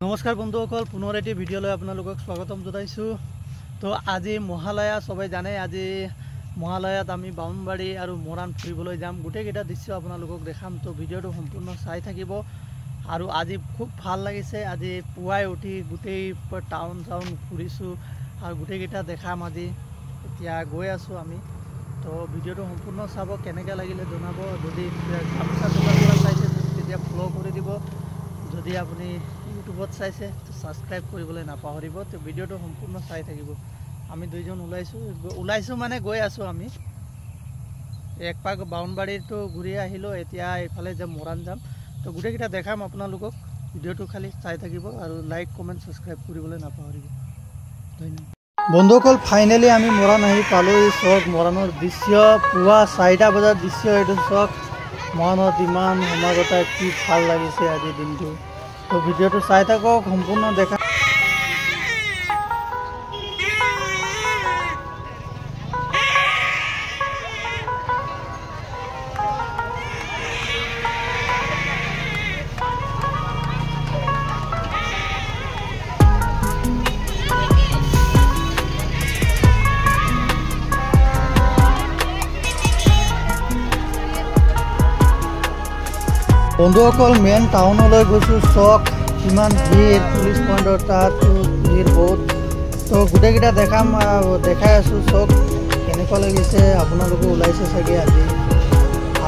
নমস্কাৰ বন্ধুসকল, পুনৰ এটি ভিডিঅ'লৈ আপোনালোকক স্বাগতম জনাইছো। তো আজি মহালয়া, সবাই জানে আজি মহালয়াত আমি বামুণবাৰী আৰু মৰাণ ফুৰিবলৈ যাম। গোটেইকেইটা দৃশ্য আপোনালোকক দেখাম, তো ভিডিঅ'টো সম্পূৰ্ণ চাই থাকিব। আৰু আজি খুব ভাল লাগিছে, আজি পুৱাই উঠি গোটেই টাউন ফুৰিছোঁ আৰু গোটেইকেইটা দেখাম। আজি এতিয়া গৈ আছোঁ আমি, তো ভিডিঅ'টো সম্পূৰ্ণ চাব, কেনেকৈ লাগিলে জনাব। যদি গামোচা চাইছে তেতিয়া ফ'ল' কৰি দিব, যদি আপুনি ইউটিউবত চাইছে তো ছাবস্ক্ৰাইব কৰিবলৈ নাপাহৰিব। তো ভিডিঅ'টো সম্পূৰ্ণ চাই থাকিব। আমি দুইজন ওলাইছোঁ মানে গৈ আছোঁ আমি। এক পাক বামুণবাৰীটো ঘূৰি আহিলোঁ, এতিয়া এইফালে যে মৰাণ যাম। তো গোটেইকেইটা দেখাম আপোনালোকক, ভিডিঅ'টো খালি চাই থাকিব আৰু লাইক কমেণ্ট ছাবস্ক্ৰাইব কৰিবলৈ নাপাহৰিব। ধন্যবাদ। বন্ধুসকল, ফাইনেলি আমি মৰাণ আহি পালোঁ। এই চক মৰাণৰ দৃশ্য, পুৱা 4টা বজাৰ দৃশ্য এইটো চক। মৰাণত ইমান সমাগতা, কি ভাল লাগিছে আজিৰ দিনটো। তো ভিডিঅ'টো চাই থাকক, সম্পূৰ্ণ দেখা। বন্ধুসকল, মেইন টাউনলৈ গৈছোঁ। চক কিমান ভিৰ, পুলিচ পইণ্টৰ তাতো ভিৰ বহুত। তো গোটেইকেইটা দেখাই আছোঁ। চক কেনেকুৱা লাগিছে, আপোনালোকে ওলাইছে চাগে।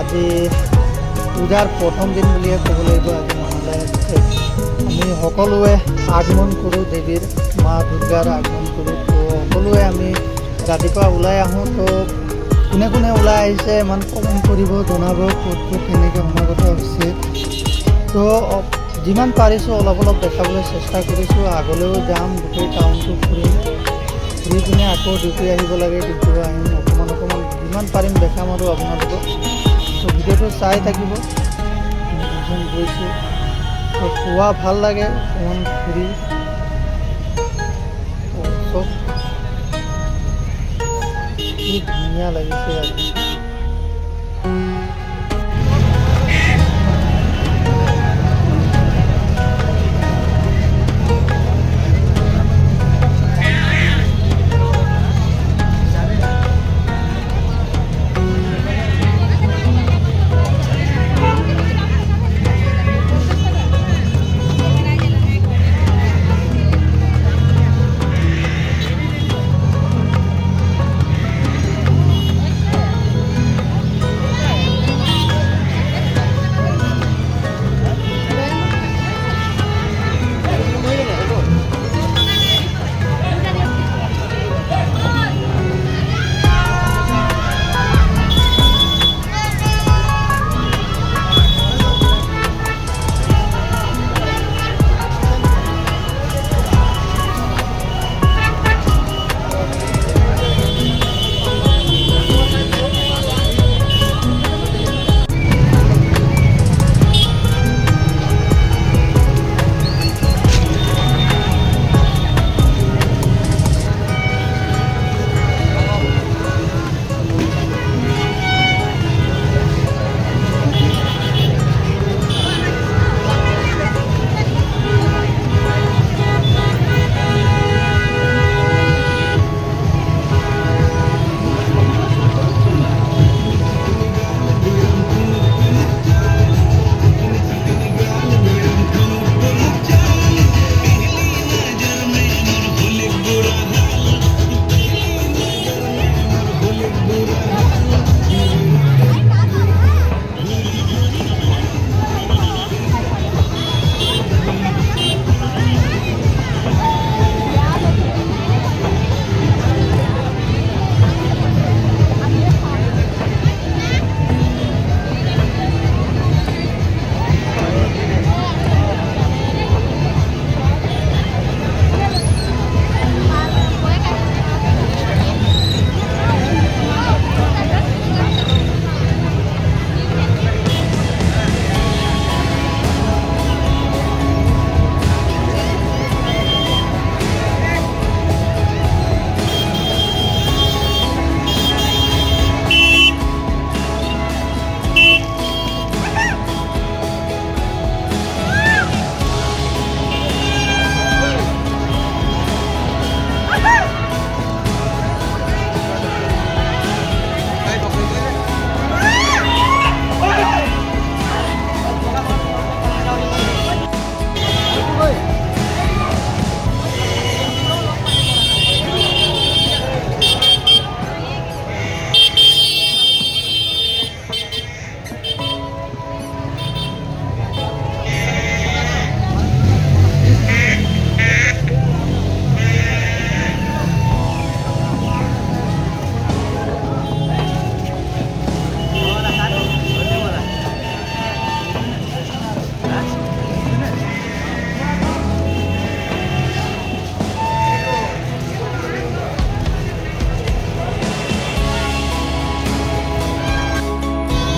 আজি পূজাৰ প্ৰথম দিন বুলিয়ে ক'ব লাগিব। আজি মহালয়া আমি সকলোৱে আগমন কৰোঁ, দেৱীৰ মা দুৰ্গাৰ আগমন কৰোঁ। তো সকলোৱে আমি ৰাতিপুৱা ওলাই আহোঁ। তো কোনে কোনে ওলাই আহিছে ইমান কমেণ্ট কৰিব, জনাব ক'ত কেনেকৈ সমাগত হৈছে। তো যিমান পাৰিছোঁ অলপ দেখাবলৈ চেষ্টা কৰিছোঁ। আগলৈও যাম, গোটেই টাউনটো ফুৰি কিনে আকৌ ডিউটি আহিব লাগে, ডিউটি আহিম। অকণমান যিমান পাৰিম দেখাম আৰু আপোনালোকক। তো ভিডিঅ'টো চাই থাকিব। গৈছোঁ, তো পুৱা ভাল লাগে অকণমান ফুৰি। চব কি ধুনীয়া লাগিছে আজি।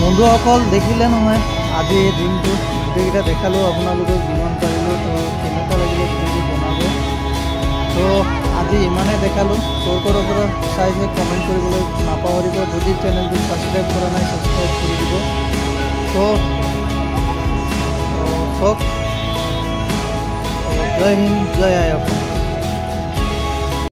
বন্ধুসকল দেখিলে নহয় আজি দিনটো গোটেইকেইটা দেখালোঁ আপোনালোকক যিমান পাৰিলোঁ। তো কেনেকুৱা লাগিলে ভিডিঅ'টো বনাব। তো আজি ইমানেই দেখালোঁ। ক'ৰ পৰা চাইছে কমেণ্ট কৰিবলৈ নাপাহৰিব। যদি চেনেলটো ছাবস্ক্ৰাইব কৰা নাই ছাবস্ক্ৰাইব কৰি দিব। তো চব জয় হিন্দ জয় আই অসম।